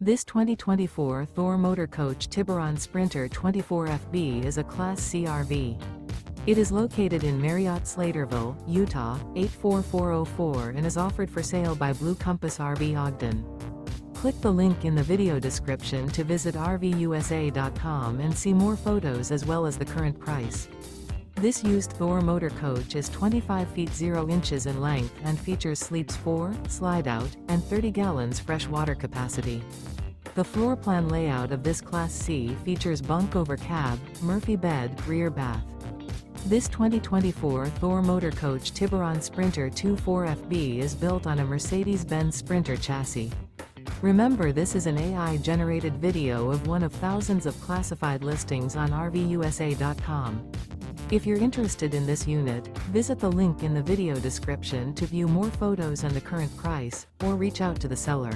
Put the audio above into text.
This 2024 Thor Motor Coach Tiburon Sprinter 24FB is a Class C RV. It is located in Marriott-Slaterville, Utah, 84404 and is offered for sale by Blue Compass RV Ogden. Click the link in the video description to visit RVUSA.com and see more photos as well as the current price. This used Thor motor coach is 25 feet 0 inches in length and features sleeps 4, Slideout, and 30 gallons fresh water capacity. The floor plan layout of this Class C features bunk over cab, Murphy bed, rear bath. This 2024 Thor motor coach Tiburon Sprinter 24FB is built on a Mercedes Benz Sprinter chassis. Remember, this is an AI-generated video of one of thousands of classified listings on RVUSA.com. If you're interested in this unit, visit the link in the video description to view more photos and the current price, or reach out to the seller.